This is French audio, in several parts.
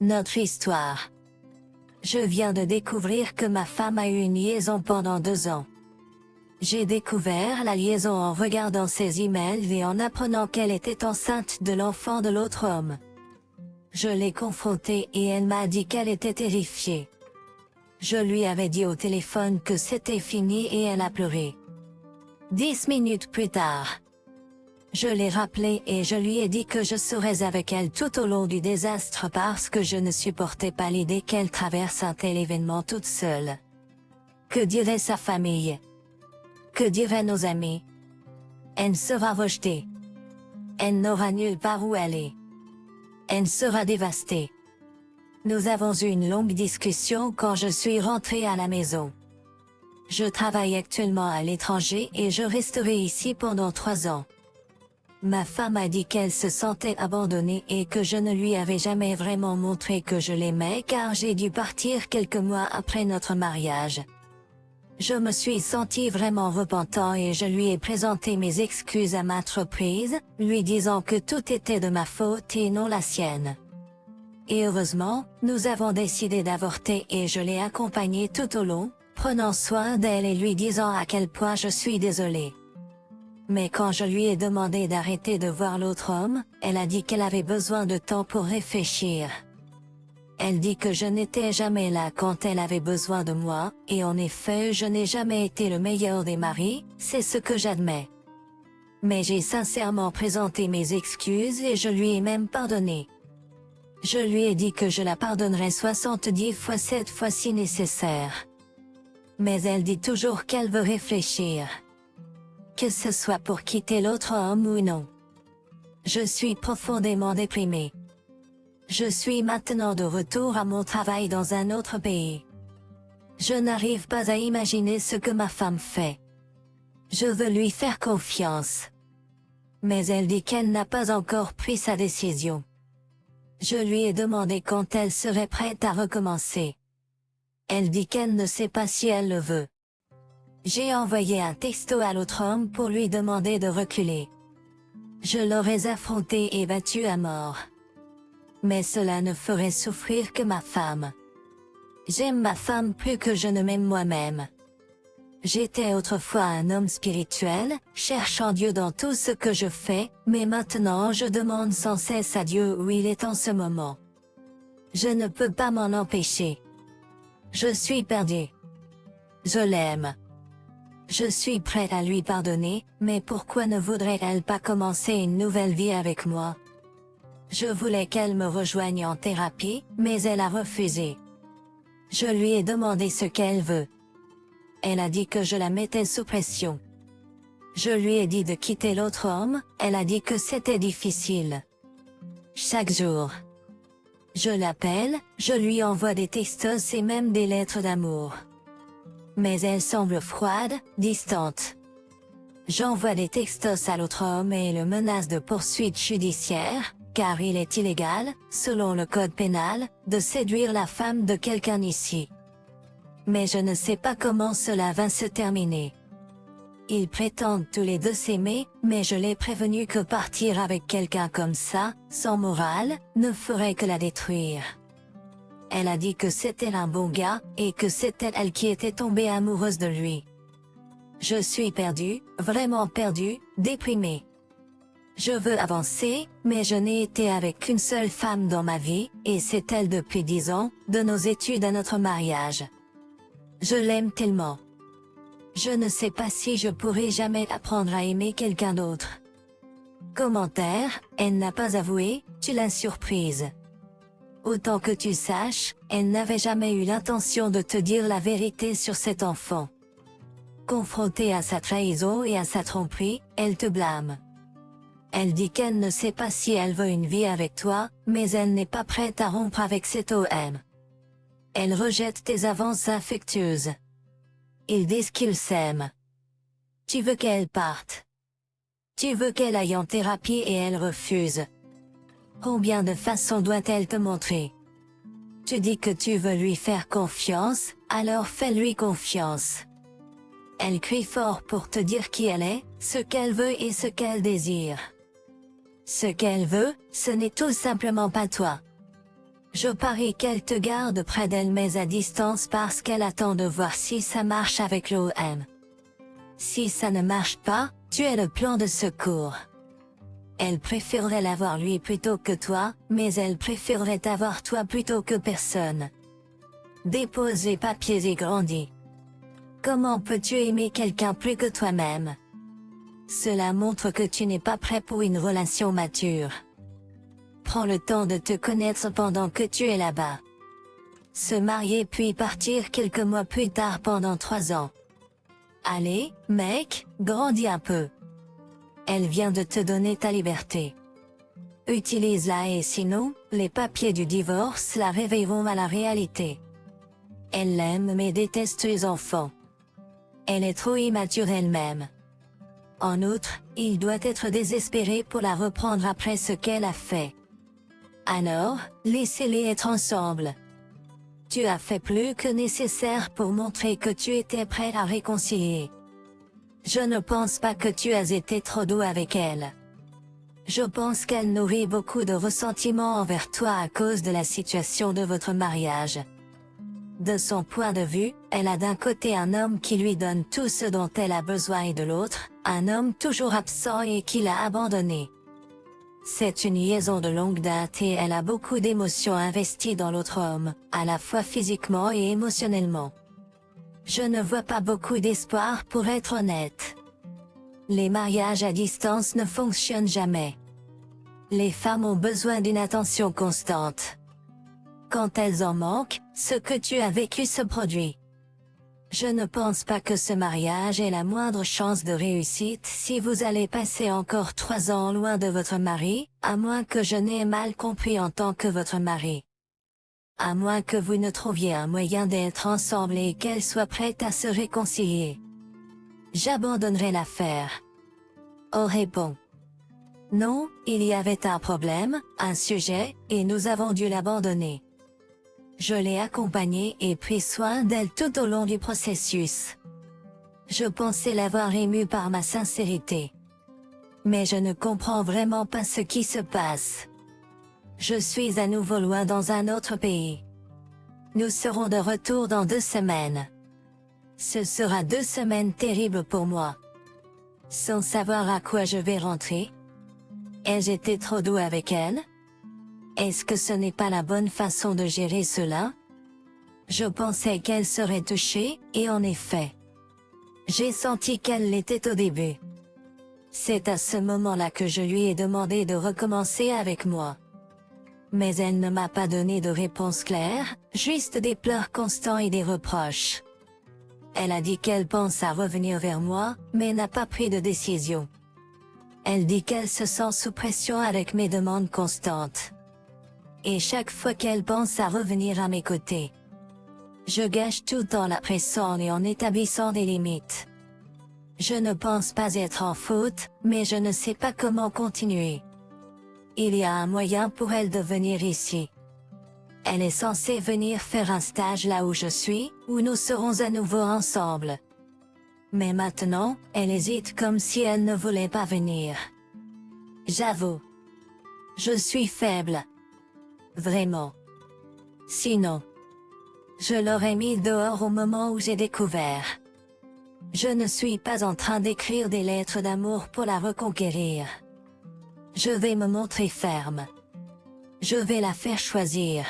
Notre histoire. Je viens de découvrir que ma femme a eu une liaison pendant 2 ans. J'ai découvert la liaison en regardant ses emails et en apprenant qu'elle était enceinte de l'enfant de l'autre homme. Je l'ai confrontée et elle m'a dit qu'elle était terrifiée. Je lui avais dit au téléphone que c'était fini et elle a pleuré. 10 minutes plus tard, je l'ai rappelée et je lui ai dit que je serais avec elle tout au long du désastre parce que je ne supportais pas l'idée qu'elle traverse un tel événement toute seule. Que dirait sa famille? Que diraient nos amis? Elle sera rejetée. Elle n'aura nulle part où aller. Elle sera dévastée. Nous avons eu une longue discussion quand je suis rentrée à la maison. Je travaille actuellement à l'étranger et je resterai ici pendant 3 ans. Ma femme a dit qu'elle se sentait abandonnée et que je ne lui avais jamais vraiment montré que je l'aimais car j'ai dû partir quelques mois après notre mariage. Je me suis sentie vraiment repentant et je lui ai présenté mes excuses à maintes reprises, lui disant que tout était de ma faute et non la sienne. Et heureusement, nous avons décidé d'avorter et je l'ai accompagnée tout au long, prenant soin d'elle et lui disant à quel point je suis désolée. Mais quand je lui ai demandé d'arrêter de voir l'autre homme, elle a dit qu'elle avait besoin de temps pour réfléchir. Elle dit que je n'étais jamais là quand elle avait besoin de moi, et en effet je n'ai jamais été le meilleur des maris, c'est ce que j'admets. Mais j'ai sincèrement présenté mes excuses et je lui ai même pardonné. Je lui ai dit que je la pardonnerais 70 fois 7 fois si nécessaire. Mais elle dit toujours qu'elle veut réfléchir. Que ce soit pour quitter l'autre homme ou non. Je suis profondément déprimée. Je suis maintenant de retour à mon travail dans un autre pays. Je n'arrive pas à imaginer ce que ma femme fait. Je veux lui faire confiance. Mais elle dit qu'elle n'a pas encore pris sa décision. Je lui ai demandé quand elle serait prête à recommencer. Elle dit qu'elle ne sait pas si elle le veut. J'ai envoyé un texto à l'autre homme pour lui demander de reculer. Je l'aurais affronté et battu à mort. Mais cela ne ferait souffrir que ma femme. J'aime ma femme plus que je ne m'aime moi-même. J'étais autrefois un homme spirituel, cherchant Dieu dans tout ce que je fais, mais maintenant je demande sans cesse à Dieu où il est en ce moment. Je ne peux pas m'en empêcher. Je suis perdue. Je l'aime. Je suis prête à lui pardonner, mais pourquoi ne voudrait-elle pas commencer une nouvelle vie avec moi? Je voulais qu'elle me rejoigne en thérapie, mais elle a refusé. Je lui ai demandé ce qu'elle veut. Elle a dit que je la mettais sous pression. Je lui ai dit de quitter l'autre homme, elle a dit que c'était difficile. Chaque jour. Je l'appelle, je lui envoie des textos et même des lettres d'amour. Mais elle semble froide, distante. J'envoie des textos à l'autre homme et le menace de poursuite judiciaire, car il est illégal, selon le code pénal, de séduire la femme de quelqu'un ici. Mais je ne sais pas comment cela va se terminer. Ils prétendent tous les deux s'aimer, mais je l'ai prévenu que partir avec quelqu'un comme ça, sans morale, ne ferait que la détruire. Elle a dit que c'était un bon gars, et que c'était elle qui était tombée amoureuse de lui. Je suis perdue, vraiment perdue, déprimée. Je veux avancer, mais je n'ai été avec qu'une seule femme dans ma vie, et c'est elle depuis 10 ans, de nos études à notre mariage. Je l'aime tellement. Je ne sais pas si je pourrai jamais apprendre à aimer quelqu'un d'autre. Commentaire, elle n'a pas avoué, tu l'as surprise. Autant que tu saches, elle n'avait jamais eu l'intention de te dire la vérité sur cet enfant. Confrontée à sa trahison et à sa tromperie, elle te blâme. Elle dit qu'elle ne sait pas si elle veut une vie avec toi, mais elle n'est pas prête à rompre avec cet homme. Elle rejette tes avances affectueuses. Ils disent qu'ils s'aiment. Tu veux qu'elle parte. Tu veux qu'elle aille en thérapie et elle refuse. Combien de façons doit-elle te montrer? Tu dis que tu veux lui faire confiance, alors fais-lui confiance. Elle crie fort pour te dire qui elle est, ce qu'elle veut et ce qu'elle désire. Ce qu'elle veut, ce n'est tout simplement pas toi. Je parie qu'elle te garde près d'elle mais à distance parce qu'elle attend de voir si ça marche avec l'OM. Si ça ne marche pas, tu es le plan de secours. Elle préférerait l'avoir lui plutôt que toi, mais elle préférerait t'avoir toi plutôt que personne. Dépose les papiers et grandis. Comment peux-tu aimer quelqu'un plus que toi-même? Cela montre que tu n'es pas prêt pour une relation mature. Prends le temps de te connaître pendant que tu es là-bas. Se marier puis partir quelques mois plus tard pendant 3 ans. Allez, mec, grandis un peu. Elle vient de te donner ta liberté. Utilise-la et sinon, les papiers du divorce la réveilleront à la réalité. Elle l'aime mais déteste les enfants. Elle est trop immature elle-même. En outre, il doit être désespéré pour la reprendre après ce qu'elle a fait. Alors, laissez-les être ensemble. Tu as fait plus que nécessaire pour montrer que tu étais prêt à réconcilier. Je ne pense pas que tu as été trop doux avec elle. Je pense qu'elle nourrit beaucoup de ressentiment envers toi à cause de la situation de votre mariage. De son point de vue, elle a d'un côté un homme qui lui donne tout ce dont elle a besoin et de l'autre, un homme toujours absent et qui l'a abandonné. C'est une liaison de longue date et elle a beaucoup d'émotions investies dans l'autre homme, à la fois physiquement et émotionnellement. Je ne vois pas beaucoup d'espoir pour être honnête. Les mariages à distance ne fonctionnent jamais. Les femmes ont besoin d'une attention constante. Quand elles en manquent, ce que tu as vécu se produit. Je ne pense pas que ce mariage ait la moindre chance de réussite si vous allez passer encore 3 ans loin de votre mari, à moins que je n'ai mal compris en tant que votre mari. À moins que vous ne trouviez un moyen d'être ensemble et qu'elle soit prête à se réconcilier. J'abandonnerai l'affaire. Oh répond. Non, il y avait un problème, un sujet, et nous avons dû l'abandonner. Je l'ai accompagnée et pris soin d'elle tout au long du processus. Je pensais l'avoir émue par ma sincérité. Mais je ne comprends vraiment pas ce qui se passe. Je suis à nouveau loin dans un autre pays. Nous serons de retour dans 2 semaines. Ce sera 2 semaines terribles pour moi. Sans savoir à quoi je vais rentrer. Ai-je été trop doux avec elle? Est-ce que ce n'est pas la bonne façon de gérer cela? Je pensais qu'elle serait touchée, et en effet. J'ai senti qu'elle l'était au début. C'est à ce moment-là que je lui ai demandé de recommencer avec moi. Mais elle ne m'a pas donné de réponse claire, juste des pleurs constants et des reproches. Elle a dit qu'elle pense à revenir vers moi, mais n'a pas pris de décision. Elle dit qu'elle se sent sous pression avec mes demandes constantes. Et chaque fois qu'elle pense à revenir à mes côtés. Je gâche tout en la pressant et en établissant des limites. Je ne pense pas être en faute, mais je ne sais pas comment continuer. Il y a un moyen pour elle de venir ici. Elle est censée venir faire un stage là où je suis, où nous serons à nouveau ensemble. Mais maintenant, elle hésite comme si elle ne voulait pas venir. J'avoue. Je suis faible. Vraiment. Sinon, je l'aurais mis dehors au moment où j'ai découvert. Je ne suis pas en train d'écrire des lettres d'amour pour la reconquérir. Je vais me montrer ferme. Je vais la faire choisir.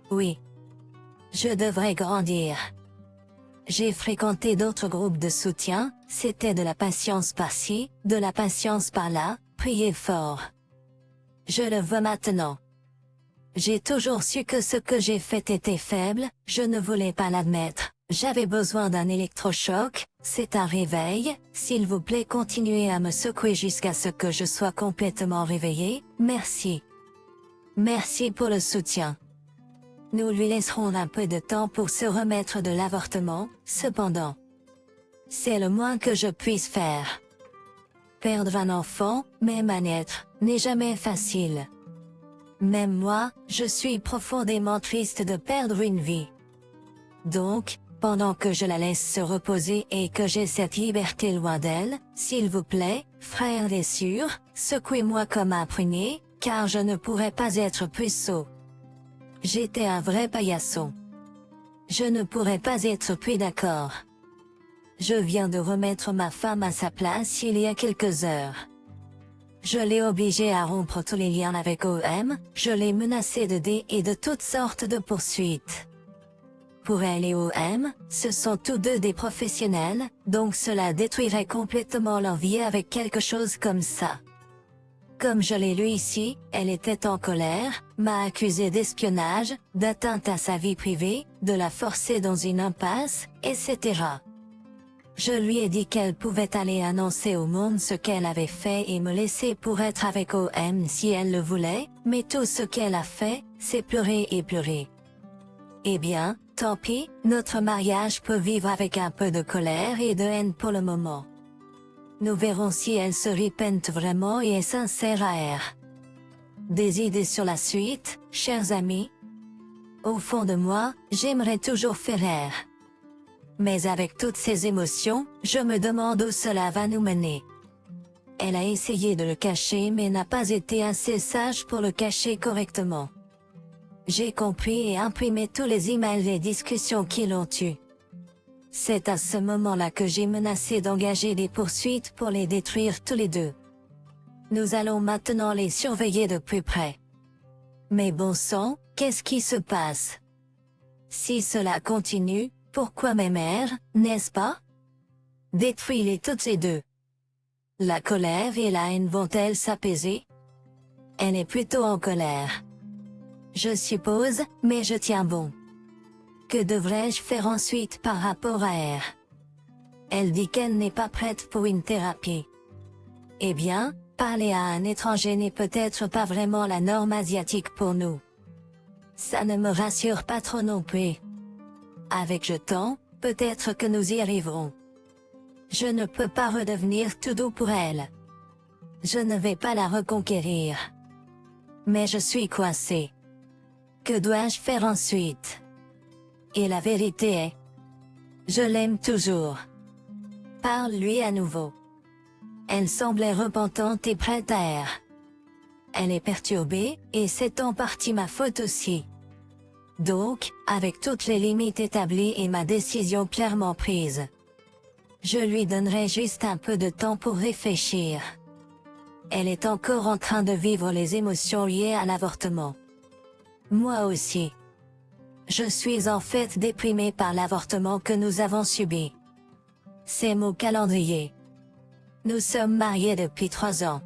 Oui. Je devrais grandir. J'ai fréquenté d'autres groupes de soutien, c'était de la patience par-ci, de la patience par-là, priez fort. Je le vois maintenant. J'ai toujours su que ce que j'ai fait était faible, je ne voulais pas l'admettre, j'avais besoin d'un électrochoc, c'est un réveil, s'il vous plaît continuez à me secouer jusqu'à ce que je sois complètement réveillé, merci. Merci pour le soutien. Nous lui laisserons un peu de temps pour se remettre de l'avortement, cependant. C'est le moins que je puisse faire. Perdre un enfant, même à naître, n'est jamais facile. Même moi, je suis profondément triste de perdre une vie. Donc, pendant que je la laisse se reposer et que j'ai cette liberté loin d'elle, s'il vous plaît, frère des sûrs, secouez-moi comme un prunier, car je ne pourrais pas être plus sot. J'étais un vrai paillasson. Je ne pourrais pas être plus d'accord. Je viens de remettre ma femme à sa place il y a quelques heures. Je l'ai obligée à rompre tous les liens avec OM, je l'ai menacée de dés et de toutes sortes de poursuites. Pour elle et OM, ce sont tous deux des professionnels, donc cela détruirait complètement leur vie avec quelque chose comme ça. Comme je l'ai lu ici, elle était en colère, m'a accusé d'espionnage, d'atteinte à sa vie privée, de la forcer dans une impasse, etc. Je lui ai dit qu'elle pouvait aller annoncer au monde ce qu'elle avait fait et me laisser pour être avec OM si elle le voulait, mais tout ce qu'elle a fait, c'est pleurer et pleurer. Eh bien, tant pis, notre mariage peut vivre avec un peu de colère et de haine pour le moment. Nous verrons si elle se repente vraiment et est sincère à elle. Des idées sur la suite, chers amis? Au fond de moi, j'aimerais toujours faire rire. Mais avec toutes ces émotions, je me demande où cela va nous mener. Elle a essayé de le cacher mais n'a pas été assez sage pour le cacher correctement. J'ai compris et imprimé tous les emails et discussions qui l'ont eu. C'est à ce moment-là que j'ai menacé d'engager des poursuites pour les détruire tous les deux. Nous allons maintenant les surveiller de plus près. Mais bon sang, qu'est-ce qui se passe? Si cela continue, pourquoi mes mères, n'est-ce pas? Détruis-les toutes et deux. La colère et la haine vont-elles s'apaiser? Elle est plutôt en colère. Je suppose, mais je tiens bon. Que devrais-je faire ensuite par rapport à elle? Elle dit qu'elle n'est pas prête pour une thérapie. Eh bien, parler à un étranger n'est peut-être pas vraiment la norme asiatique pour nous. Ça ne me rassure pas trop non plus. Avec le temps, peut-être que nous y arriverons. Je ne peux pas redevenir tout doux pour elle. Je ne vais pas la reconquérir. Mais je suis coincé. Que dois-je faire ensuite? Et la vérité est, je l'aime toujours. Parle-lui à nouveau. Elle semblait repentante et prête à errer. Elle est perturbée, et c'est en partie ma faute aussi. Donc, avec toutes les limites établies et ma décision clairement prise, je lui donnerai juste un peu de temps pour réfléchir. Elle est encore en train de vivre les émotions liées à l'avortement. Moi aussi. Je suis en fait déprimé par l'avortement que nous avons subi. C'est mon calendrier. Nous sommes mariés depuis 3 ans.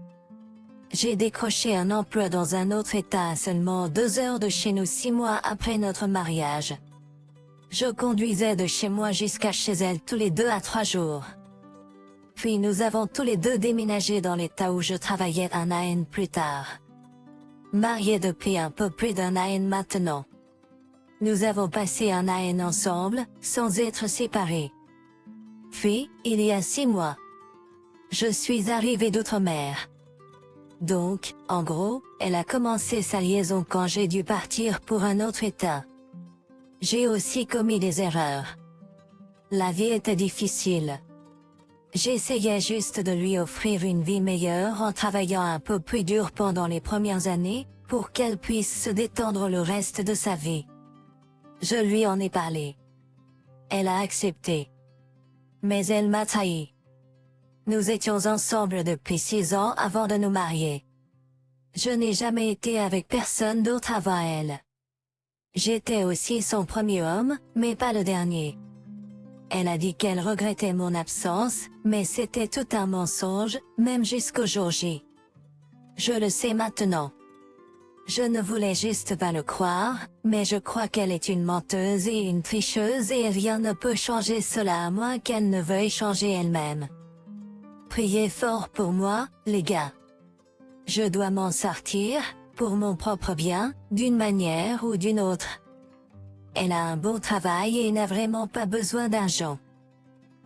J'ai décroché un emploi dans un autre état à seulement 2 heures de chez nous 6 mois après notre mariage. Je conduisais de chez moi jusqu'à chez elle tous les 2 à 3 jours. Puis nous avons tous les deux déménagé dans l'état où je travaillais un an plus tard. Mariés depuis un peu plus d'un an maintenant. Nous avons passé un an ensemble, sans être séparés. Puis, il y a 6 mois, je suis arrivé d'outre-mer. Donc, en gros, elle a commencé sa liaison quand j'ai dû partir pour un autre état. J'ai aussi commis des erreurs. La vie était difficile. J'essayais juste de lui offrir une vie meilleure en travaillant un peu plus dur pendant les premières années, pour qu'elle puisse se détendre le reste de sa vie. Je lui en ai parlé. Elle a accepté. Mais elle m'a trahi. Nous étions ensemble depuis 6 ans avant de nous marier. Je n'ai jamais été avec personne d'autre avant elle. J'étais aussi son premier homme, mais pas le dernier. Elle a dit qu'elle regrettait mon absence, mais c'était tout un mensonge, même jusqu'au jour J. Je le sais maintenant. Je ne voulais juste pas le croire, mais je crois qu'elle est une menteuse et une tricheuse et rien ne peut changer cela à moins qu'elle ne veuille changer elle-même. Priez fort pour moi, les gars. Je dois m'en sortir, pour mon propre bien, d'une manière ou d'une autre. Elle a un bon travail et n'a vraiment pas besoin d'argent.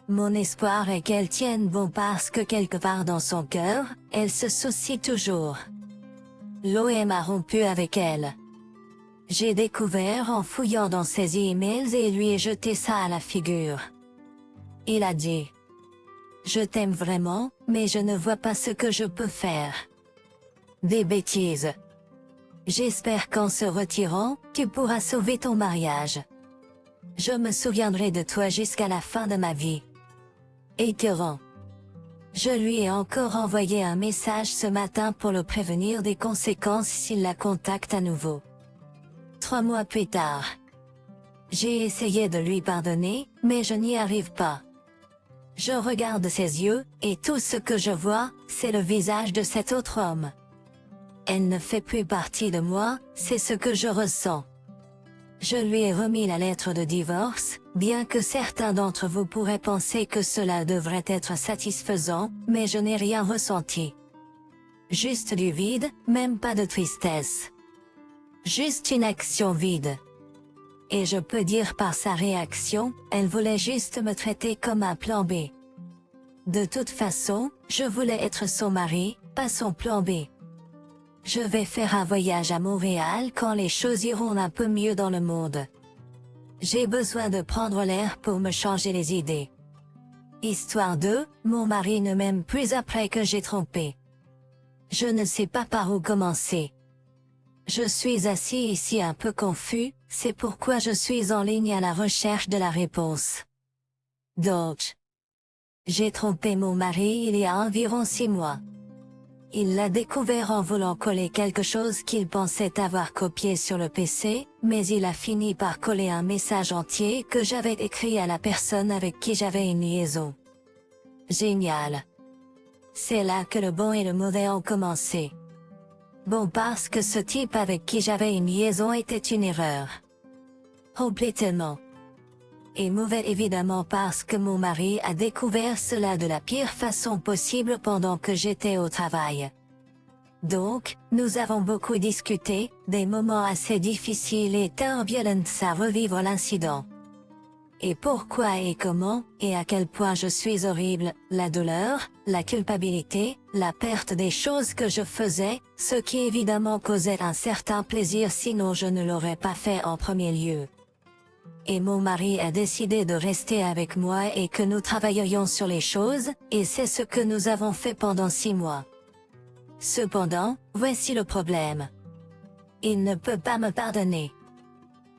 Mon espoir est qu'elle tienne bon parce que quelque part dans son cœur, elle se soucie toujours. L'OM a rompu avec elle. J'ai découvert en fouillant dans ses emails et lui ai jeté ça à la figure. Il a dit: je t'aime vraiment, mais je ne vois pas ce que je peux faire. Des bêtises. J'espère qu'en se retirant, tu pourras sauver ton mariage. Je me souviendrai de toi jusqu'à la fin de ma vie. Écœurant. Je lui ai encore envoyé un message ce matin pour le prévenir des conséquences s'il la contacte à nouveau. 3 mois plus tard. J'ai essayé de lui pardonner, mais je n'y arrive pas. Je regarde ses yeux, et tout ce que je vois, c'est le visage de cet autre homme. Elle ne fait plus partie de moi, c'est ce que je ressens. Je lui ai remis la lettre de divorce, bien que certains d'entre vous pourraient penser que cela devrait être satisfaisant, mais je n'ai rien ressenti. Juste du vide, même pas de tristesse. Juste une action vide. Et je peux dire par sa réaction, elle voulait juste me traiter comme un plan B. De toute façon, je voulais être son mari, pas son plan B. Je vais faire un voyage à Montréal quand les choses iront un peu mieux dans le monde. J'ai besoin de prendre l'air pour me changer les idées. Histoire 2, mon mari ne m'aime plus après que j'ai trompé. Je ne sais pas par où commencer. Je suis assis ici un peu confus, c'est pourquoi je suis en ligne à la recherche de la réponse. Donc, j'ai trompé mon mari il y a environ 6 mois. Il l'a découvert en voulant coller quelque chose qu'il pensait avoir copié sur le PC, mais il a fini par coller un message entier que j'avais écrit à la personne avec qui j'avais une liaison. Génial. C'est là que le bon et le mauvais ont commencé. Bon parce que ce type avec qui j'avais une liaison était une erreur. Complètement. Et mauvais évidemment parce que mon mari a découvert cela de la pire façon possible pendant que j'étais au travail. Donc, nous avons beaucoup discuté, des moments assez difficiles et turbulents à revivre l'incident. Et pourquoi et comment, et à quel point je suis horrible, la douleur, la culpabilité, la perte des choses que je faisais, ce qui évidemment causait un certain plaisir sinon je ne l'aurais pas fait en premier lieu. Et mon mari a décidé de rester avec moi et que nous travaillerions sur les choses, et c'est ce que nous avons fait pendant 6 mois. Cependant, voici le problème. Il ne peut pas me pardonner.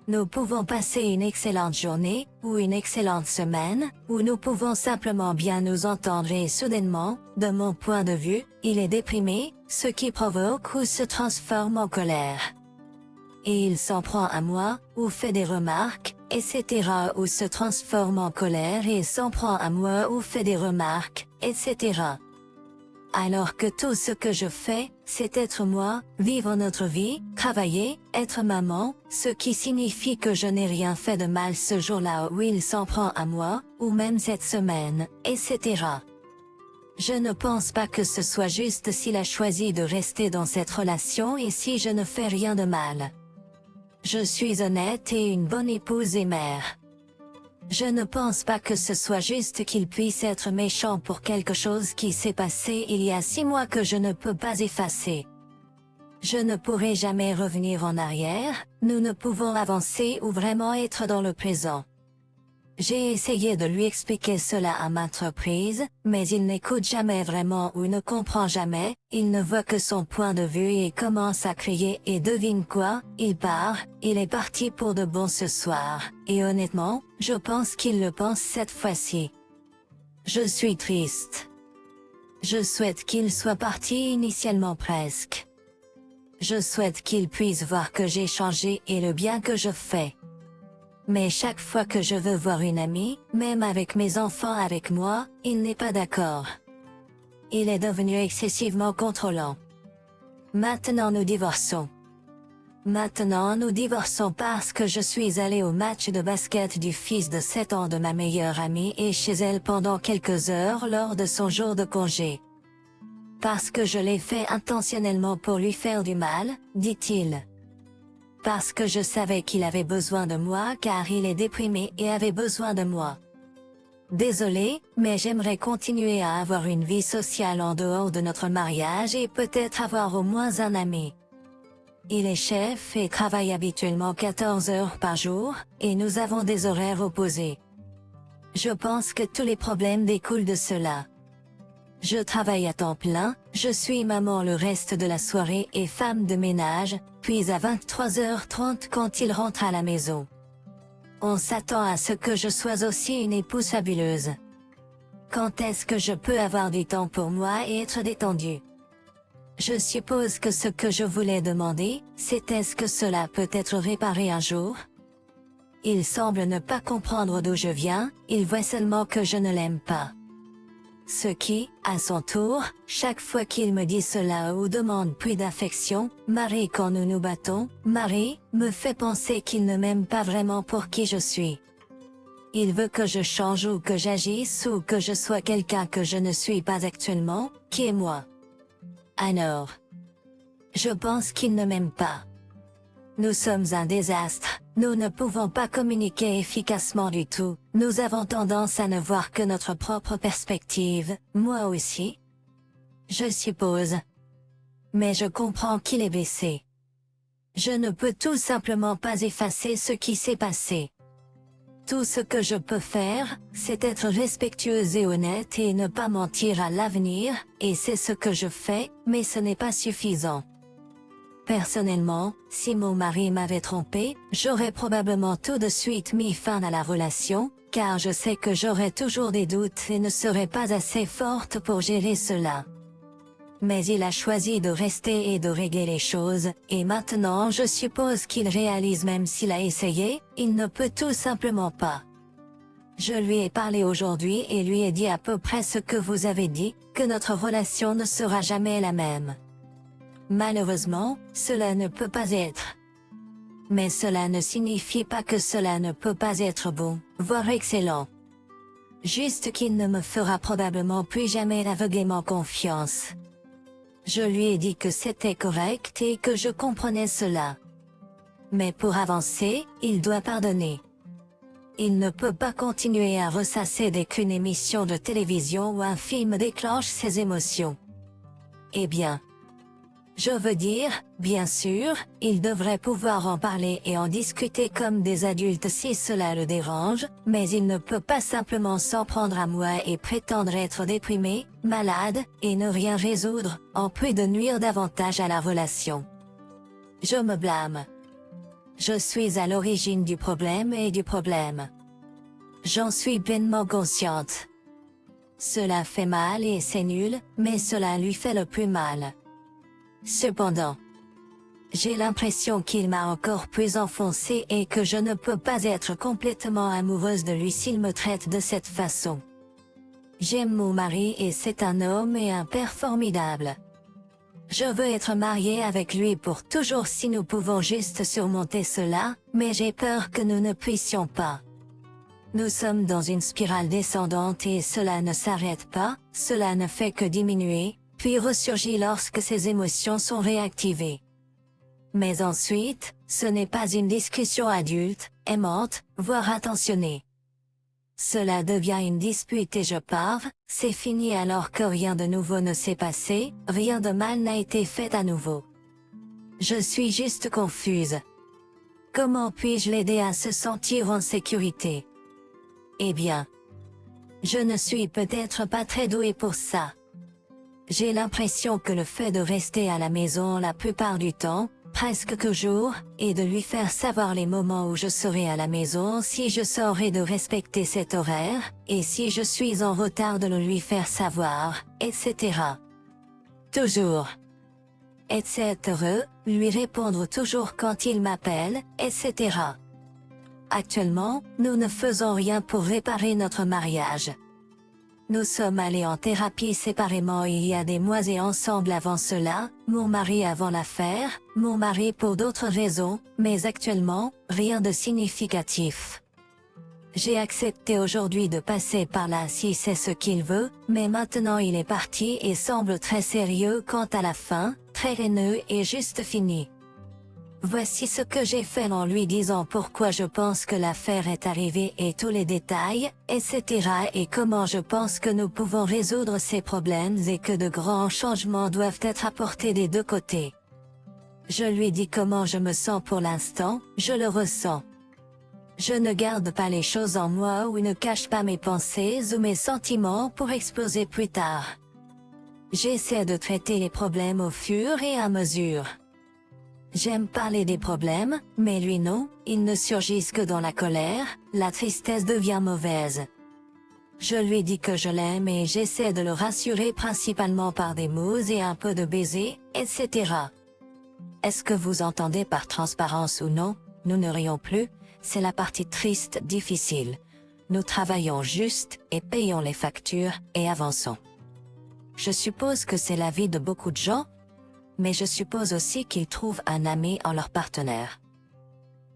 Nous pouvons passer une excellente journée, ou une excellente semaine, ou nous pouvons simplement bien nous entendre et soudainement, de mon point de vue, il est déprimé, ce qui provoque ou se transforme en colère. Et il s'en prend à moi, ou fait des remarques, etc. ou se transforme en colère et s'en prend à moi ou fait des remarques, etc. Alors que tout ce que je fais, c'est être moi, vivre notre vie, travailler, être maman, ce qui signifie que je n'ai rien fait de mal ce jour-là où il s'en prend à moi, ou même cette semaine, etc. Je ne pense pas que ce soit juste s'il a choisi de rester dans cette relation et si je ne fais rien de mal. Je suis honnête et une bonne épouse et mère. Je ne pense pas que ce soit juste qu'il puisse être méchant pour quelque chose qui s'est passé il y a 6 mois que je ne peux pas effacer. Je ne pourrai jamais revenir en arrière, nous ne pouvons avancer ou vraiment être dans le présent. J'ai essayé de lui expliquer cela à maintes reprises, mais il n'écoute jamais vraiment ou ne comprend jamais, il ne voit que son point de vue et commence à crier et devine quoi, il part, il est parti pour de bon ce soir, et honnêtement, je pense qu'il le pense cette fois-ci. Je suis triste. Je souhaite qu'il soit parti initialement presque. Je souhaite qu'il puisse voir que j'ai changé et le bien que je fais. Mais chaque fois que je veux voir une amie, même avec mes enfants avec moi, il n'est pas d'accord. Il est devenu excessivement contrôlant. Maintenant nous divorçons. Maintenant nous divorçons parce que je suis allée au match de basket du fils de 7 ans de ma meilleure amie et chez elle pendant quelques heures lors de son jour de congé. Parce que je l'ai fait intentionnellement pour lui faire du mal, dit-il. Parce que je savais qu'il avait besoin de moi car il est déprimé et avait besoin de moi. Désolé, mais j'aimerais continuer à avoir une vie sociale en dehors de notre mariage et peut-être avoir au moins un ami. Il est chef et travaille habituellement 14 heures par jour, et nous avons des horaires opposés. Je pense que tous les problèmes découlent de cela. Je travaille à temps plein, je suis maman le reste de la soirée et femme de ménage, puis à 23h30 quand il rentre à la maison. On s'attend à ce que je sois aussi une épouse fabuleuse. Quand est-ce que je peux avoir du temps pour moi et être détendue? Je suppose que ce que je voulais demander, c'est est-ce que cela peut être réparé un jour? Il semble ne pas comprendre d'où je viens, il voit seulement que je ne l'aime pas. Ce qui, à son tour, chaque fois qu'il me dit cela ou demande plus d'affection, Marie quand nous nous battons, Marie, me fait penser qu'il ne m'aime pas vraiment pour qui je suis. Il veut que je change ou que j'agisse ou que je sois quelqu'un que je ne suis pas actuellement, qui est moi. Alors, je pense qu'il ne m'aime pas. Nous sommes un désastre, nous ne pouvons pas communiquer efficacement du tout, nous avons tendance à ne voir que notre propre perspective, moi aussi. Je suppose. Mais je comprends qu'il est blessé. Je ne peux tout simplement pas effacer ce qui s'est passé. Tout ce que je peux faire, c'est être respectueuse et honnête et ne pas mentir à l'avenir, et c'est ce que je fais, mais ce n'est pas suffisant. Personnellement, si mon mari m'avait trompé, j'aurais probablement tout de suite mis fin à la relation, car je sais que j'aurais toujours des doutes et ne serais pas assez forte pour gérer cela. Mais il a choisi de rester et de régler les choses, et maintenant je suppose qu'il réalise même s'il a essayé, il ne peut tout simplement pas. Je lui ai parlé aujourd'hui et lui ai dit à peu près ce que vous avez dit, que notre relation ne sera jamais la même. Malheureusement, cela ne peut pas être. Mais cela ne signifie pas que cela ne peut pas être bon, voire excellent. Juste qu'il ne me fera probablement plus jamais aveuglément confiance. Je lui ai dit que c'était correct et que je comprenais cela. Mais pour avancer, il doit pardonner. Il ne peut pas continuer à ressasser dès qu'une émission de télévision ou un film déclenche ses émotions. Eh bien, je veux dire, bien sûr, il devrait pouvoir en parler et en discuter comme des adultes si cela le dérange, mais il ne peut pas simplement s'en prendre à moi et prétendre être déprimé, malade, et ne rien résoudre, en plus de nuire davantage à la relation. Je me blâme. Je suis à l'origine du problème et du problème. J'en suis pleinement consciente. Cela fait mal et c'est nul, mais cela lui fait le plus mal. Cependant, j'ai l'impression qu'il m'a encore plus enfoncé et que je ne peux pas être complètement amoureuse de lui s'il me traite de cette façon. J'aime mon mari et c'est un homme et un père formidable. Je veux être mariée avec lui pour toujours si nous pouvons juste surmonter cela, mais j'ai peur que nous ne puissions pas. Nous sommes dans une spirale descendante et cela ne s'arrête pas, cela ne fait que diminuer, puis ressurgit lorsque ses émotions sont réactivées. Mais ensuite, ce n'est pas une discussion adulte, aimante, voire attentionnée. Cela devient une dispute et je pars, c'est fini alors que rien de nouveau ne s'est passé, rien de mal n'a été fait à nouveau. Je suis juste confuse. Comment puis-je l'aider à se sentir en sécurité? Eh bien, je ne suis peut-être pas très douée pour ça. J'ai l'impression que le fait de rester à la maison la plupart du temps, presque toujours, et de lui faire savoir les moments où je serai à la maison si je sors et de respecter cet horaire, et si je suis en retard de le lui faire savoir, etc. Toujours. Etc. Lui répondre toujours quand il m'appelle, etc. Actuellement, nous ne faisons rien pour réparer notre mariage. Nous sommes allés en thérapie séparément il y a des mois et ensemble avant cela, mon mari avant l'affaire, mon mari pour d'autres raisons, mais actuellement, rien de significatif. J'ai accepté aujourd'hui de passer par là si c'est ce qu'il veut, mais maintenant il est parti et semble très sérieux quant à la fin, très haineux et juste fini. Voici ce que j'ai fait en lui disant pourquoi je pense que l'affaire est arrivée et tous les détails, etc. et comment je pense que nous pouvons résoudre ces problèmes et que de grands changements doivent être apportés des deux côtés. Je lui dis comment je me sens pour l'instant, je le ressens. Je ne garde pas les choses en moi ou ne cache pas mes pensées ou mes sentiments pour exploser plus tard. J'essaie de traiter les problèmes au fur et à mesure. J'aime parler des problèmes, mais lui non, ils ne surgissent que dans la colère, la tristesse devient mauvaise. Je lui dis que je l'aime et j'essaie de le rassurer principalement par des mots et un peu de baisers, etc. Est-ce que vous entendez par transparence ou non? Nous ne rions plus, c'est la partie triste, difficile. Nous travaillons juste et payons les factures et avançons. Je suppose que c'est la vie de beaucoup de gens, mais je suppose aussi qu'ils trouvent un ami en leur partenaire.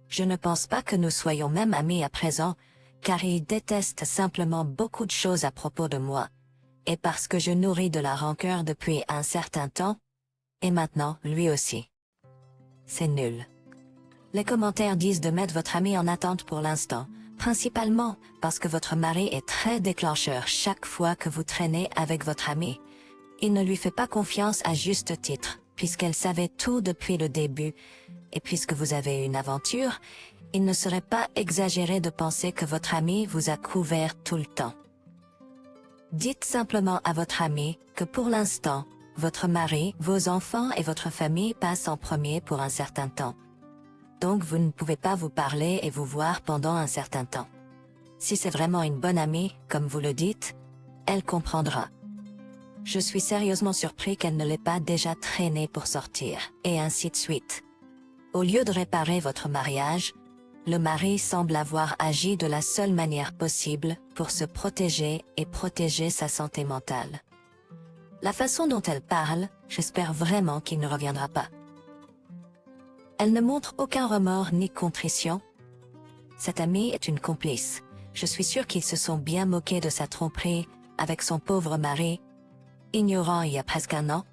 Je ne pense pas que nous soyons même amis à présent, car il déteste simplement beaucoup de choses à propos de moi, et parce que je nourris de la rancœur depuis un certain temps, et maintenant lui aussi. C'est nul. Les commentaires disent de mettre votre ami en attente pour l'instant, principalement parce que votre mari est très déclencheur chaque fois que vous traînez avec votre ami. Il ne lui fait pas confiance à juste titre, puisqu'elle savait tout depuis le début, et puisque vous avez une aventure, il ne serait pas exagéré de penser que votre ami vous a couvert tout le temps. Dites simplement à votre ami que pour l'instant, votre mari, vos enfants et votre famille passent en premier pour un certain temps. Donc vous ne pouvez pas vous parler et vous voir pendant un certain temps. Si c'est vraiment une bonne amie, comme vous le dites, elle comprendra. Je suis sérieusement surpris qu'elle ne l'ait pas déjà traîné pour sortir, et ainsi de suite. Au lieu de réparer votre mariage, le mari semble avoir agi de la seule manière possible pour se protéger et protéger sa santé mentale. La façon dont elle parle, j'espère vraiment qu'il ne reviendra pas. Elle ne montre aucun remords ni contrition. Cette amie est une complice. Je suis sûre qu'ils se sont bien moqués de sa tromperie avec son pauvre mari. Ignorant il y a presque un an,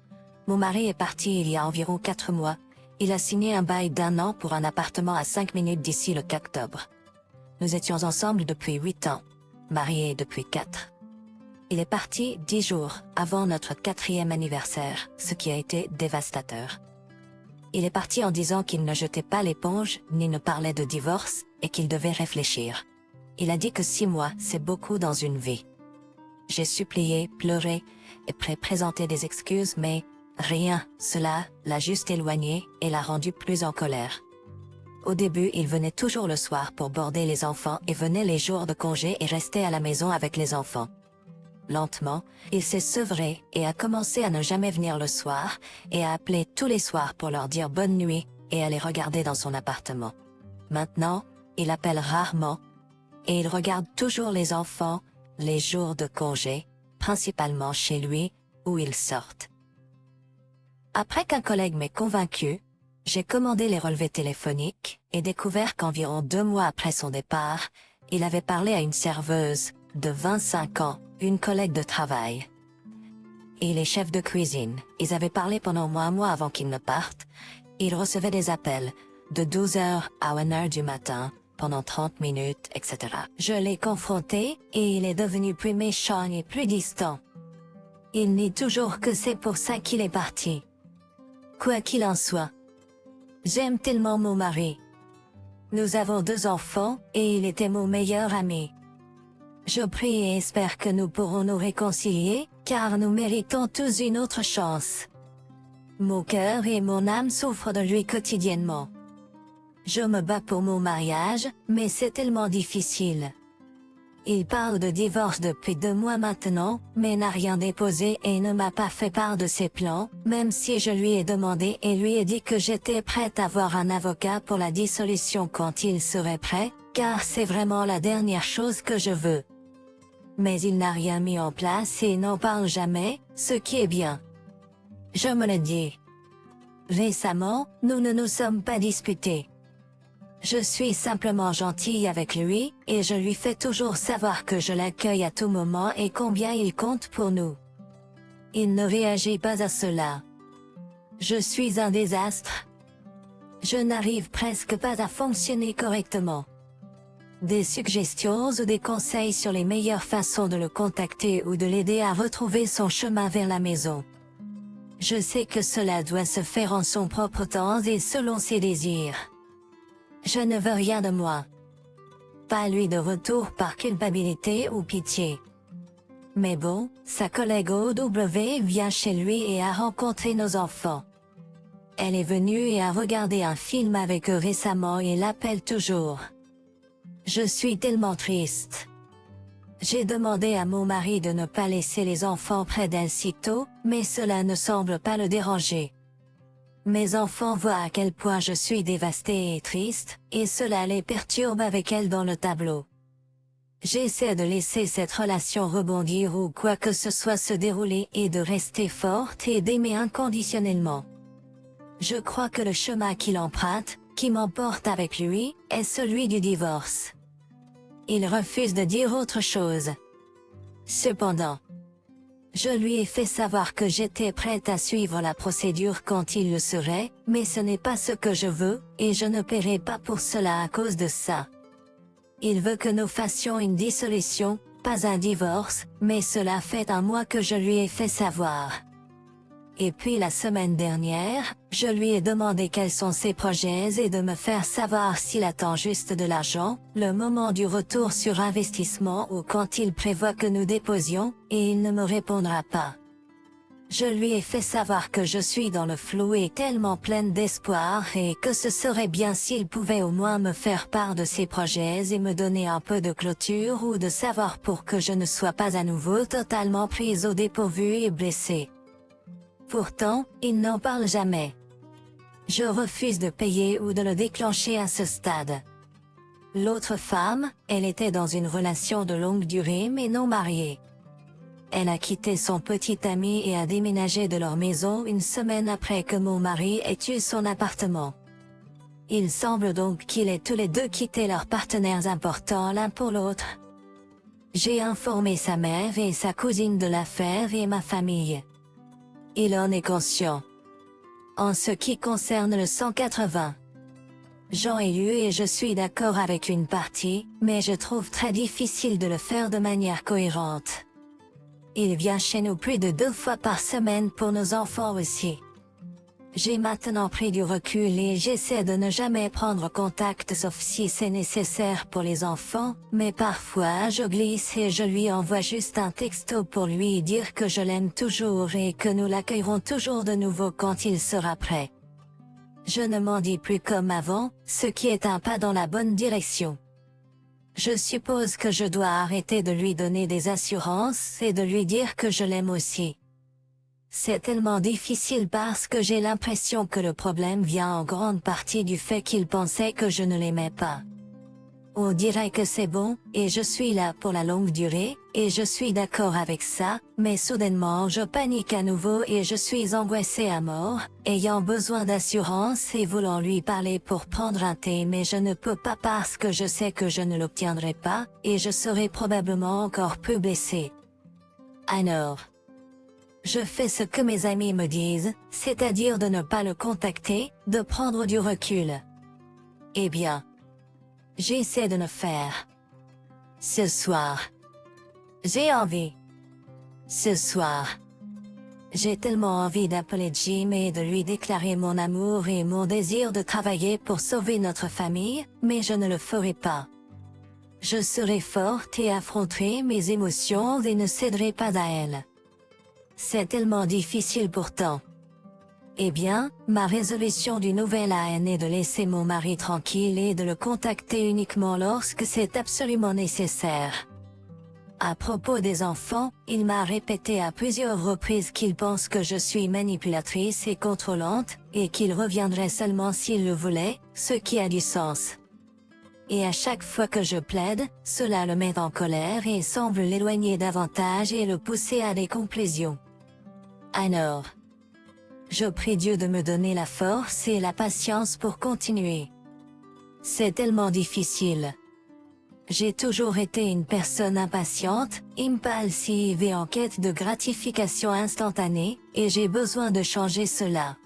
mon mari est parti il y a environ 4 mois. Il a signé un bail d'1 an pour un appartement à 5 minutes d'ici le 4 octobre. Nous étions ensemble depuis 8 ans, mariés depuis 4. Il est parti 10 jours avant notre 4e anniversaire, ce qui a été dévastateur. Il est parti en disant qu'il ne jetait pas l'éponge ni ne parlait de divorce et qu'il devait réfléchir. Il a dit que 6 mois, c'est beaucoup dans une vie. J'ai supplié, pleuré et présenté des excuses, mais rien, cela l'a juste éloigné et l'a rendu plus en colère. Au début, il venait toujours le soir pour border les enfants et venait les jours de congé et restait à la maison avec les enfants. Lentement, il s'est sevré et a commencé à ne jamais venir le soir et à appeler tous les soirs pour leur dire bonne nuit et à les regarder dans son appartement. Maintenant, il appelle rarement et il regarde toujours les enfants les jours de congé, principalement chez lui, où ils sortent. Après qu'un collègue m'ait convaincu, j'ai commandé les relevés téléphoniques et découvert qu'environ 2 mois après son départ, il avait parlé à une serveuse de 25 ans, une collègue de travail. Et les chefs de cuisine, ils avaient parlé pendant au moins un mois avant qu'ils ne partent. Ils recevaient des appels de 12h à 1h du matin, pendant 30 minutes, etc. Je l'ai confronté et il est devenu plus méchant et plus distant. Il nie toujours que c'est pour ça qu'il est parti. Quoi qu'il en soit, j'aime tellement mon mari. Nous avons 2 enfants et il était mon meilleur ami. Je prie et espère que nous pourrons nous réconcilier, car nous méritons tous une autre chance. Mon cœur et mon âme souffrent de lui quotidiennement. Je me bats pour mon mariage, mais c'est tellement difficile. Il parle de divorce depuis 2 mois maintenant, mais n'a rien déposé et ne m'a pas fait part de ses plans, même si je lui ai demandé et lui ai dit que j'étais prête à voir un avocat pour la dissolution quand il serait prêt, car c'est vraiment la dernière chose que je veux. Mais il n'a rien mis en place et n'en parle jamais, ce qui est bien. Je me le dis. Récemment, nous ne nous sommes pas disputés. Je suis simplement gentille avec lui, et je lui fais toujours savoir que je l'accueille à tout moment et combien il compte pour nous. Il ne réagit pas à cela. Je suis un désastre. Je n'arrive presque pas à fonctionner correctement. Des suggestions ou des conseils sur les meilleures façons de le contacter ou de l'aider à retrouver son chemin vers la maison. Je sais que cela doit se faire en son propre temps et selon ses désirs. Je ne veux rien de moi. Pas lui de retour par culpabilité ou pitié. Mais bon, sa collègue OW vient chez lui et a rencontré nos enfants. Elle est venue et a regardé un film avec eux récemment et l'appelle toujours. Je suis tellement triste. J'ai demandé à mon mari de ne pas laisser les enfants près d'elle si tôt, mais cela ne semble pas le déranger. Mes enfants voient à quel point je suis dévastée et triste, et cela les perturbe avec elle dans le tableau. J'essaie de laisser cette relation rebondir ou quoi que ce soit se dérouler et de rester forte et d'aimer inconditionnellement. Je crois que le chemin qu'il emprunte, qui m'emporte avec lui, est celui du divorce. Il refuse de dire autre chose. Cependant, je lui ai fait savoir que j'étais prête à suivre la procédure quand il le serait, mais ce n'est pas ce que je veux, et je ne paierai pas pour cela à cause de ça. Il veut que nous fassions une dissolution, pas un divorce, mais cela fait un mois que je lui ai fait savoir. Et puis la semaine dernière, je lui ai demandé quels sont ses projets et de me faire savoir s'il attend juste de l'argent, le moment du retour sur investissement ou quand il prévoit que nous déposions, et il ne me répondra pas. Je lui ai fait savoir que je suis dans le flou et tellement pleine d'espoir et que ce serait bien s'il pouvait au moins me faire part de ses projets et me donner un peu de clôture ou de savoir pour que je ne sois pas à nouveau totalement prise au dépourvu et blessée. Pourtant, il n'en parle jamais. Je refuse de payer ou de le déclencher à ce stade. L'autre femme, elle était dans une relation de longue durée mais non mariée. Elle a quitté son petit ami et a déménagé de leur maison une semaine après que mon mari ait eu son appartement. Il semble donc qu'ils aient tous les deux quitté leurs partenaires importants l'un pour l'autre. J'ai informé sa mère et sa cousine de l'affaire et ma famille. Il en est conscient. En ce qui concerne le 180, j'en ai eu et je suis d'accord avec une partie, mais je trouve très difficile de le faire de manière cohérente. Il vient chez nous plus de 2 fois par semaine pour nos enfants aussi. J'ai maintenant pris du recul et j'essaie de ne jamais prendre contact sauf si c'est nécessaire pour les enfants, mais parfois je glisse et je lui envoie juste un texto pour lui dire que je l'aime toujours et que nous l'accueillerons toujours de nouveau quand il sera prêt. Je ne m'en dis plus comme avant, ce qui est un pas dans la bonne direction. Je suppose que je dois arrêter de lui donner des assurances et de lui dire que je l'aime aussi. C'est tellement difficile parce que j'ai l'impression que le problème vient en grande partie du fait qu'il pensait que je ne l'aimais pas. On dirait que c'est bon, et je suis là pour la longue durée, et je suis d'accord avec ça, mais soudainement je panique à nouveau et je suis angoissée à mort, ayant besoin d'assurance et voulant lui parler pour prendre un thé mais je ne peux pas parce que je sais que je ne l'obtiendrai pas, et je serai probablement encore plus blessée. Alors, je fais ce que mes amis me disent, c'est-à-dire de ne pas le contacter, de prendre du recul. Eh bien, j'essaie de le faire. Ce soir. J'ai envie. Ce soir. J'ai tellement envie d'appeler Jim et de lui déclarer mon amour et mon désir de travailler pour sauver notre famille, mais je ne le ferai pas. Je serai forte et affronterai mes émotions et ne céderai pas à elles. C'est tellement difficile pourtant. Eh bien, ma résolution du nouvel an est de laisser mon mari tranquille et de le contacter uniquement lorsque c'est absolument nécessaire. À propos des enfants, il m'a répété à plusieurs reprises qu'il pense que je suis manipulatrice et contrôlante, et qu'il reviendrait seulement s'il le voulait, ce qui a du sens. Et à chaque fois que je plaide, cela le met en colère et semble l'éloigner davantage et le pousser à des conclusions. Alors, je prie Dieu de me donner la force et la patience pour continuer. C'est tellement difficile. J'ai toujours été une personne impatiente, impulsive et en quête de gratification instantanée, et j'ai besoin de changer cela.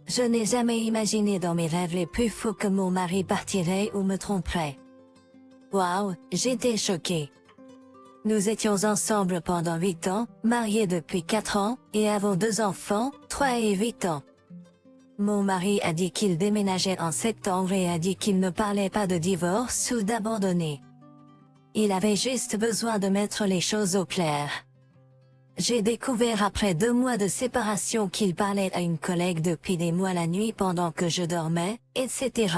Je n'ai jamais imaginé dans mes rêves les plus fous que mon mari partirait ou me tromperait. Waouh, j'étais choquée. Nous étions ensemble pendant 8 ans, mariés depuis 4 ans, et avons 2 enfants, 3 et 8 ans. Mon mari a dit qu'il déménageait en septembre et a dit qu'il ne parlait pas de divorce ou d'abandonner. Il avait juste besoin de mettre les choses au clair. J'ai découvert après 2 mois de séparation qu'il parlait à une collègue depuis des mois la nuit pendant que je dormais, etc.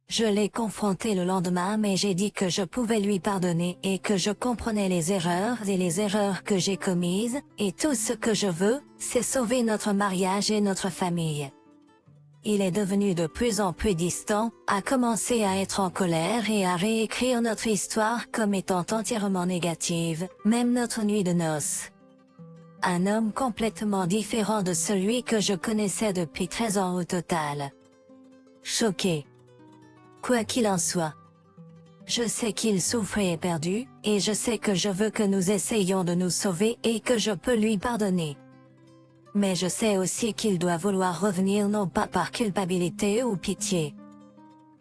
Je l'ai confronté le lendemain mais j'ai dit que je pouvais lui pardonner et que je comprenais les erreurs que j'ai commises, et tout ce que je veux, c'est sauver notre mariage et notre famille. Il est devenu de plus en plus distant, a commencé à être en colère et à réécrire notre histoire comme étant entièrement négative, même notre nuit de noces. Un homme complètement différent de celui que je connaissais depuis 13 ans au total. Choqué. Quoi qu'il en soit. Je sais qu'il souffre et est perdu, et je sais que je veux que nous essayions de nous sauver et que je peux lui pardonner. Mais je sais aussi qu'il doit vouloir revenir non pas par culpabilité ou pitié.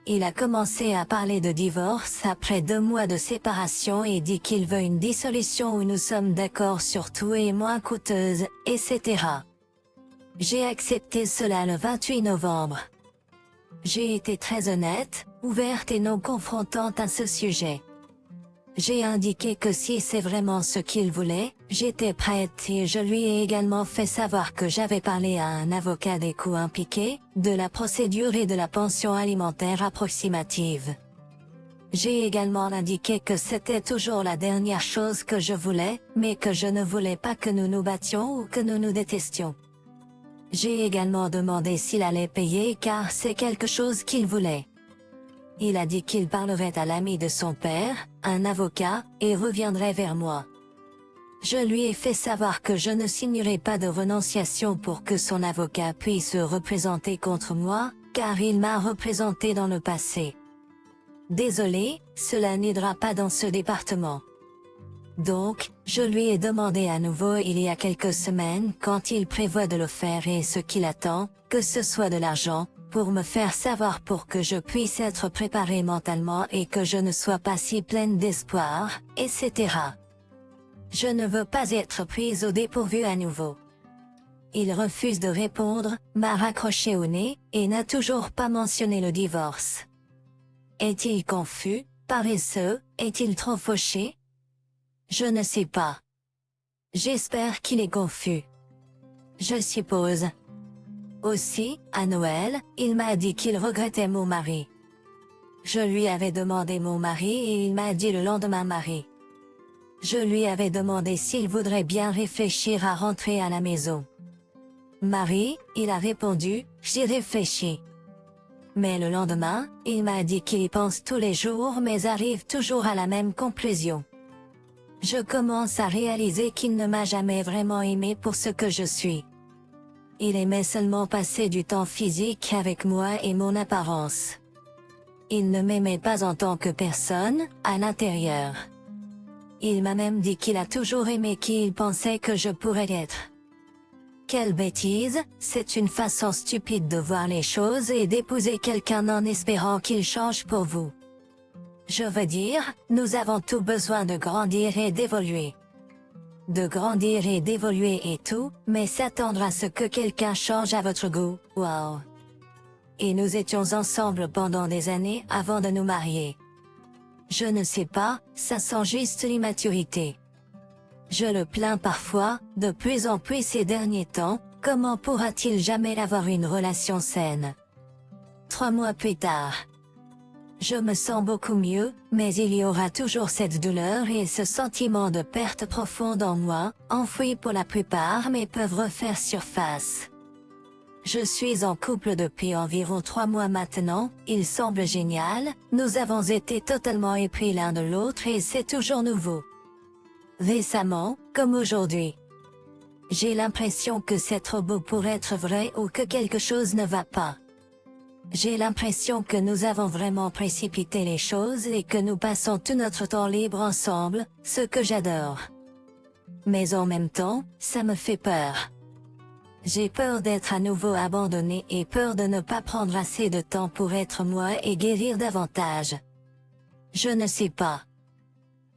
Il a commencé à parler de divorce après 2 mois de séparation et dit qu'il veut une dissolution où nous sommes d'accord sur tout et moins coûteuse, etc. J'ai accepté cela le 28 novembre. J'ai été très honnête, ouverte et non confrontante à ce sujet. J'ai indiqué que si c'est vraiment ce qu'il voulait, j'étais prête et je lui ai également fait savoir que j'avais parlé à un avocat des coûts impliqués, de la procédure et de la pension alimentaire approximative. J'ai également indiqué que c'était toujours la dernière chose que je voulais, mais que je ne voulais pas que nous nous battions ou que nous nous détestions. J'ai également demandé s'il allait payer car c'est quelque chose qu'il voulait. Il a dit qu'il parlerait à l'ami de son père, un avocat, et reviendrait vers moi. Je lui ai fait savoir que je ne signerai pas de renonciation pour que son avocat puisse se représenter contre moi, car il m'a représenté dans le passé. Désolé, cela n'aidera pas dans ce département. Donc, je lui ai demandé à nouveau il y a quelques semaines quand il prévoit de le faire et ce qu'il attend, que ce soit de l'argent, pour me faire savoir pour que je puisse être préparée mentalement et que je ne sois pas si pleine d'espoir, etc. Je ne veux pas être prise au dépourvu à nouveau. Il refuse de répondre, m'a raccroché au nez, et n'a toujours pas mentionné le divorce. Est-il confus, paresseux, est-il trop fauché? Je ne sais pas. J'espère qu'il est confus. Je suppose. Aussi, à Noël, il m'a dit qu'il regrettait mon mari. Je lui avais demandé mon mari et il m'a dit le lendemain mari. Je lui avais demandé s'il voudrait bien réfléchir à rentrer à la maison. Marie, il a répondu, j'y réfléchis. Mais le lendemain, il m'a dit qu'il y pense tous les jours mais arrive toujours à la même conclusion. Je commence à réaliser qu'il ne m'a jamais vraiment aimé pour ce que je suis. Il aimait seulement passer du temps physique avec moi et mon apparence. Il ne m'aimait pas en tant que personne, à l'intérieur. Il m'a même dit qu'il a toujours aimé qui il pensait que je pourrais être. Quelle bêtise, c'est une façon stupide de voir les choses et d'épouser quelqu'un en espérant qu'il change pour vous. Je veux dire, nous avons tous besoin de grandir et d'évoluer. De grandir et d'évoluer et tout, mais s'attendre à ce que quelqu'un change à votre goût, wow. Et nous étions ensemble pendant des années avant de nous marier. Je ne sais pas, ça sent juste l'immaturité. Je le plains parfois, de plus en plus ces derniers temps, comment pourra-t-il jamais avoir une relation saine? 3 mois plus tard. Je me sens beaucoup mieux, mais il y aura toujours cette douleur et ce sentiment de perte profonde en moi, enfouis pour la plupart mais peuvent refaire surface. Je suis en couple depuis environ 3 mois maintenant, il semble génial, nous avons été totalement épris l'un de l'autre et c'est toujours nouveau. Récemment, comme aujourd'hui. J'ai l'impression que c'est trop beau pour être vrai ou que quelque chose ne va pas. J'ai l'impression que nous avons vraiment précipité les choses et que nous passons tout notre temps libre ensemble, ce que j'adore. Mais en même temps, ça me fait peur. J'ai peur d'être à nouveau abandonnée et peur de ne pas prendre assez de temps pour être moi et guérir davantage. Je ne sais pas.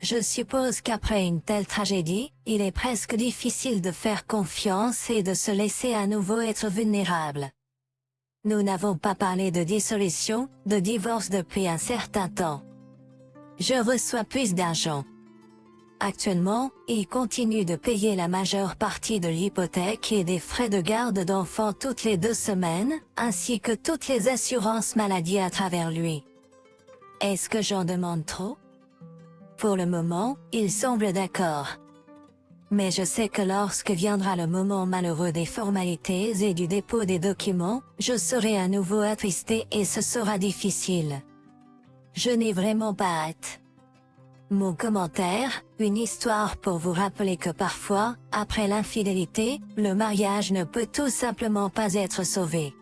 Je suppose qu'après une telle tragédie, il est presque difficile de faire confiance et de se laisser à nouveau être vulnérable. Nous n'avons pas parlé de dissolution, de divorce depuis un certain temps. Je reçois plus d'argent. Actuellement, il continue de payer la majeure partie de l'hypothèque et des frais de garde d'enfants toutes les 2 semaines, ainsi que toutes les assurances maladie à travers lui. Est-ce que j'en demande trop? Pour le moment, il semble d'accord. Mais je sais que lorsque viendra le moment malheureux des formalités et du dépôt des documents, je serai à nouveau attristée et ce sera difficile. Je n'ai vraiment pas hâte. Mon commentaire, une histoire pour vous rappeler que parfois, après l'infidélité, le mariage ne peut tout simplement pas être sauvé.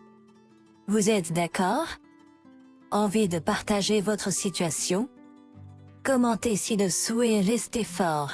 Vous êtes d'accord? Envie de partager votre situation? Commentez ci-dessous et restez fort.